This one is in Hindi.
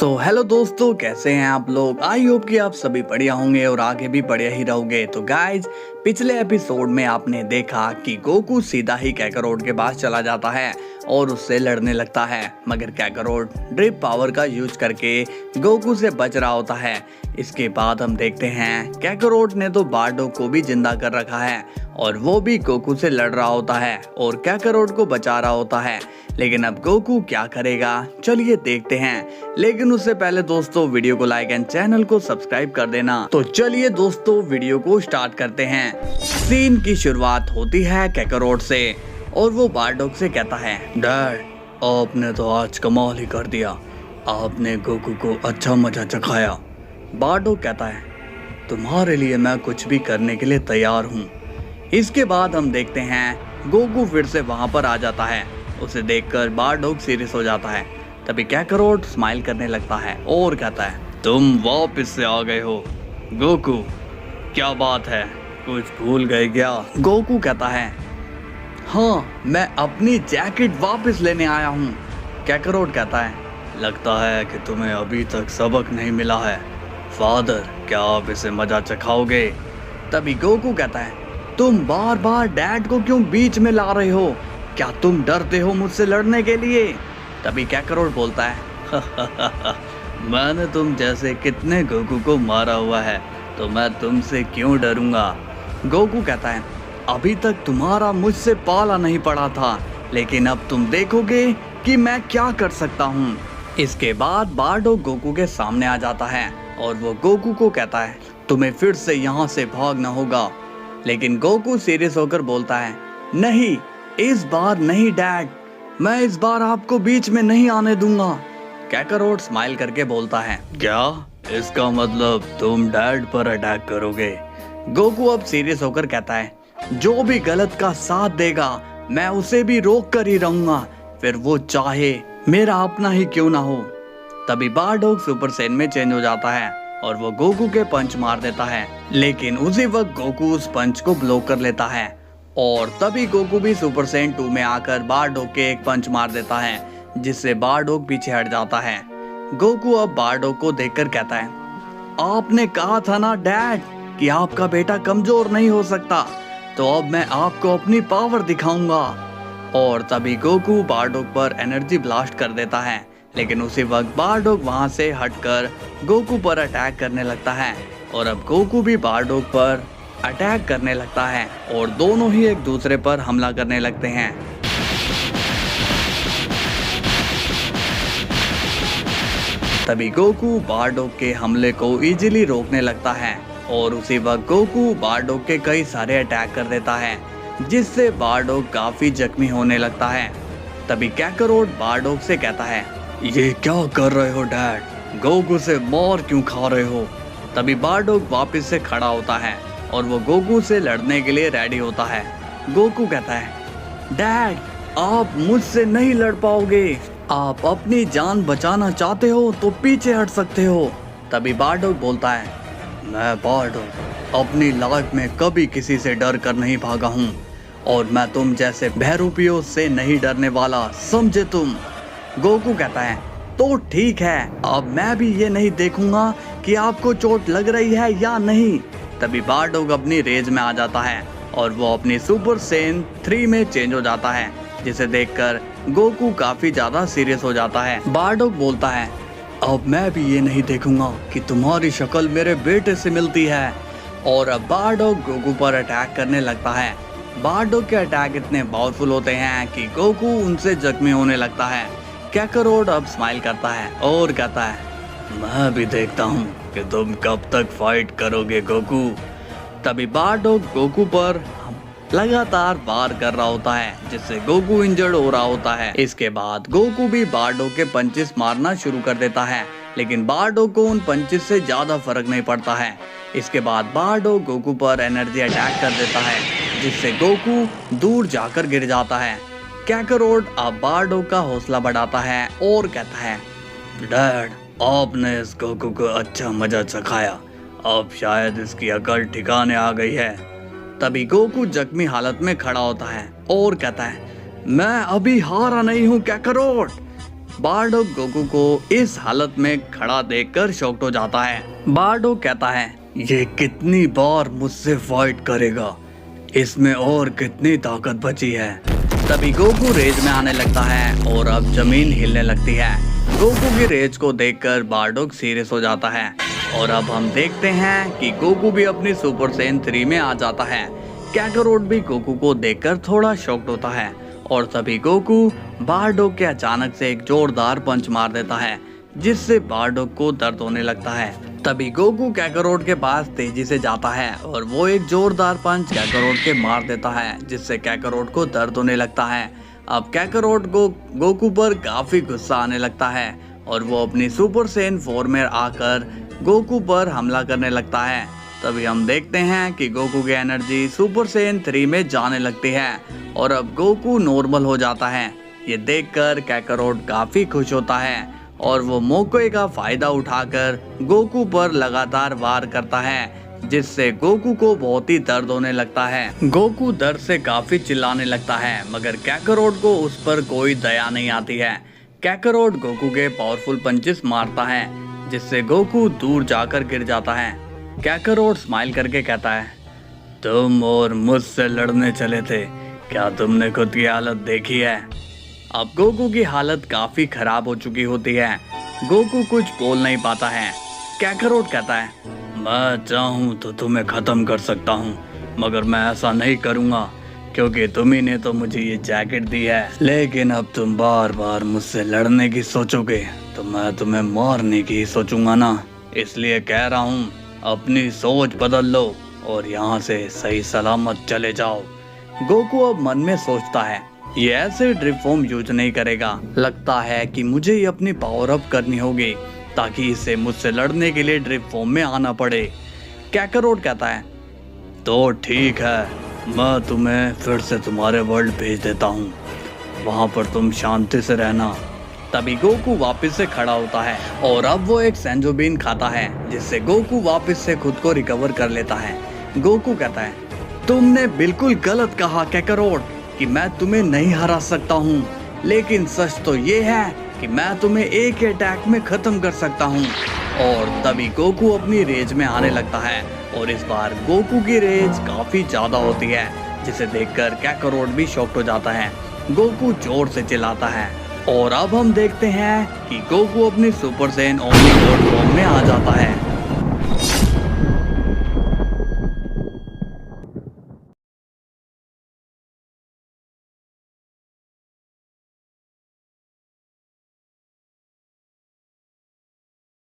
हेलो दोस्तों, कैसे हैं आप लोग। आई होप कि आप सभी बढ़िया होंगे और आगे भी बढ़िया ही रहोगे। तो गाइज, पिछले एपिसोड में आपने देखा कि गोकू सीधा ही कैकारोट के पास चला जाता है और उससे लड़ने लगता है, मगर कैकारोट ड्रिप पावर का यूज करके गोकू से बच रहा होता है। इसके बाद हम देखते हैं कैकारोट ने तो बारडोग को भी जिंदा कर रखा है और वो भी गोकू से लड़ रहा होता है और कैकारोट को बचा रहा होता है। लेकिन अब गोकू क्या करेगा, चलिए देखते हैं। लेकिन उससे पहले दोस्तों, वीडियो को लाइक एंड चैनल को सब्सक्राइब कर देना। तो चलिए दोस्तों, वीडियो को स्टार्ट करते हैं। सीन की शुरुआत होती है कैकारोट से और वो बारडोग से कहता है, डैड आपने तो आज कमाल ही कर दिया, आपने गोकू को अच्छा मजा चखाया। बारडोग कहता है, तुम्हारे लिए मैं कुछ भी करने के लिए तैयार हूँ। इसके बाद हम देखते हैं गोकू फिर से वहां पर आ जाता है। उसे देखकर बारडोग सीरियस हो जाता है। तभी कैकारोट स्माइल करने लगता है और कहता है, तुम वापस से आ गए हो गोकू, क्या बात है, कुछ भूल गए क्या? गोकू कहता है, हाँ मैं अपनी जैकेट वापस लेने आया हूँ। कैकारोट कहता है, लगता है कि तुम्हें अभी तक सबक नहीं मिला है फादर, क्या आप इसे मजा चखाओगे? तभी गोकू कहता है, तुम बार बार डैड को क्यों बीच में ला रहे हो, क्या तुम डरते हो मुझसे लड़ने के लिए? तभी कैकारोट बोलता है, मैंने तुम जैसे कितने गोकू को मारा हुआ है, तो मैं तुमसे क्यों डरूंगा? गोकू कहता है, अभी तक तुम्हारा मुझसे पाला नहीं पड़ा था, लेकिन अब तुम देखोगे कि मैं क्या कर सकता हूँ। इसके बाद बारडोग गोकू के सामने आ जाता है और वो गोकू को कहता है, तुम्हें फिर से यहाँ से भागना होगा। लेकिन गोकू सीरियस होकर बोलता है, नहीं इस बार नहीं डैड, मैं इस बार आपको बीच में नहीं आने दूंगा। कैकारोट स्माइल करके बोलता है, क्या इसका मतलब तुम डैड पर अटैक करोगे? गोकू अब सीरियस होकर कहता है, जो भी गलत का साथ देगा मैं उसे भी रोक कर ही रहूंगा, फिर वो चाहे मेरा अपना ही क्यों ना हो। तभी बारडोग सुपर सैयन में चेंज हो जाता है और वो गोकू के पंच मार देता है। लेकिन उसी वक्त गोकू उस पंच को ब्लॉक कर लेता है और तभी गोकू भी सुपर सैयन 2 में आकर बारडोग के एक पंच मार देता है, जिससे बारडोग पीछे हट जाता है। गोकू अब बारडोग को देखकर कहता है, आपने कहा था ना डैड कि आपका बेटा कमजोर नहीं हो सकता, तो अब मैं आपको अपनी पावर दिखाऊंगा। और तभी गोकू बारडोग पर एनर्जी ब्लास्ट कर देता है। लेकिन उसी वक्त बारडोग वहां से हटकर गोकू पर अटैक करने लगता है और अब गोकू भी बारडोग पर अटैक करने लगता है और दोनों ही एक दूसरे पर हमला करने लगते हैं। तभी गोकू बारडोग के हमले को इजीली रोकने लगता है और उसी वक्त गोकू बारडोग के कई सारे अटैक कर देता है, जिससे बारडोग काफी जख्मी होने लगता है। तभी कैकारोट बारडोग से कहता है, ये क्या कर रहे हो डैड, गोकू से मार क्यों खा रहे हो? तभी बारडोग वापस से खड़ा होता है और वो गोकू से लड़ने के लिए रेडी होता है। गोकू कहता है, डैड आप मुझसे नहीं लड़ पाओगे, आप अपनी जान बचाना चाहते हो तो पीछे हट सकते हो। तभी बारडोग बोलता है, मैं बारडोग अपनी लाइफ में कभी किसी से डर कर नहीं भागा हूँ और मैं तुम जैसे बहरूपियों से नहीं डरने वाला, समझे तुम? गोकू कहता है, तो ठीक है, अब मैं भी ये नहीं देखूंगा कि आपको चोट लग रही है या नहीं। तभी बारडोग अपनी रेंज में आ जाता है और वो अपनी सुपर सैयन 3 में चेंज हो जाता है, जिसे देखकर गोकू काफी ज्यादा सीरियस हो जाता है। बारडोग बोलता है, अब मैं भी ये नहीं देखूंगा कि तुम्हारी शक्ल मेरे बेटे से मिलती है। और अब बारडोग गोकू पर अटैक करने लगता है। बारडोग के अटैक इतने पावरफुल होते हैं कि गोकू उनसे जख्मी होने लगता है। कैकारोट अब स्माइल करता है और कहता है, मैं भी देखता हूँ कि तुम कब तक फाइट करोगे गोकू। तभी बारडोग गोकू पर लगातार वार कर रहा होता है, जिससे गोकू इंजर्ड हो रहा होता है। इसके बाद गोकू भी बारडोग के पंचेस मारना शुरू कर देता है, लेकिन बारडोग को उन पंचेस से ज्यादा फर्क नहीं पड़ता है। इसके बाद बारडोग गोकू पर एनर्जी अटैक कर देता है, जिससे गोकू दूर जाकर गिर जाता है। कैकारोट अब बारडोग का हौसला बढ़ाता है और कहता है, डैड आपने इस गोकू को अच्छा मजा चखाया, अब शायद इसकी अकल ठिकाने आ गई है। तभी गोकू जख्मी हालत में खड़ा होता है और कहता है, मैं अभी हारा नहीं हूँ कैकारोट, बारडॉग गोकू को इस हालत में खड़ा देखकर शॉक्ड हो जाता है। बारडॉग कहता है, ये कितनी बार मुझसे फाइट करेगा, इसमें और कितनी ताकत बची है। तभी गोकू रेज में आने लगता है और अब जमीन हिलने लगती है। गोकू की रेज को देखकर बारडॉग सीरियस हो जाता है और अब हम देखते हैं कि गोकू भी अपनी सुपर सैयन 3 में आ जाता है। काकारोट भी गोकू को देखकर थोड़ा शॉक्ड होता है और तभी गोकू बारडॉग के अचानक से एक जोरदार पंच मार देता है, जिससे बारडॉग को दर्द होने लगता है। तभी गोकू काकारोट के पास तेजी से जाता है और वो एक जोरदार पंच काकारोट के मार देता है, जिससे काकारोट को दर्द होने लगता है। अब काकारोट को गोकू पर काफी गुस्सा आने लगता है और वो अपनी सुपर सैयन 4 में आकर गोकू पर हमला करने लगता है। तभी हम देखते हैं कि गोकू की एनर्जी सुपर सैयन 3 में जाने लगती है और अब गोकू नॉर्मल हो जाता है। ये देखकर काकारोट काफी खुश होता है और वो मौके का फायदा उठाकर गोकू पर लगातार वार करता है, जिससे गोकू को बहुत ही दर्द होने लगता है। गोकू दर्द से काफी चिल्लाने लगता है, मगर काकारोट को उस पर कोई दया नहीं आती है। काकारोट गोकू के पावरफुल पंचेस मारता है, जिससे गोकू दूर जाकर गिर जाता है। काकारोट स्माइल करके कहता है, तुम और मुझसे लड़ने चले थे, क्या तुमने खुद की हालत देखी है? अब गोकू की हालत काफी खराब हो चुकी होती है। गोकू कुछ बोल नहीं पाता है। काकारोट कहता है, मैं चाहूँ तो तुम्हें खत्म कर सकता हूँ, मगर मैं ऐसा नहीं करूँगा क्योंकि तुम्ही ने तो मुझे ये जैकेट दी है। लेकिन अब तुम बार बार मुझसे लड़ने की सोचोगे तो मैं तुम्हें मारने की सोचूंगा ना, इसलिए कह रहा हूँ अपनी सोच बदल लो और यहाँ से सही सलामत चले जाओ। गोकू अब मन में सोचता है, ये ऐसे ड्रिप फॉर्म यूज नहीं करेगा। लगता है कि मुझे ये अपनी पावर अप करनी होगी ताकि इसे मुझसे लड़ने के लिए ड्रिप फॉर्म में आना पड़े। काकारोट कहता है, तो ठीक है, मैं तुम्हें फिर से तुम्हारे वर्ल्ड भेज देता हूँ, वहाँ पर तुम शांति से रहना। तभी गोकू वापस से खड़ा होता है और अब वो एक सेंजोबीन खाता है, जिससे गोकू वापस से खुद को रिकवर कर लेता है। गोकू कहता है, तुमने बिल्कुल गलत कहा काकारोट कि मैं तुम्हें नहीं हरा सकता हूँ, लेकिन सच तो ये है कि मैं तुम्हें एक अटैक में खत्म कर सकता हूँ। और तभी गोकू अपनी रेज में आने लगता है और इस बार गोकू की रेज काफी ज्यादा होती है, जिसे देखकर काकारोट भी शॉक्ड हो जाता है। गोकू जोर से चिल्लाता है और अब हम देखते हैं कि गोकू अपनी super Saiyan omni God form में आ जाता है।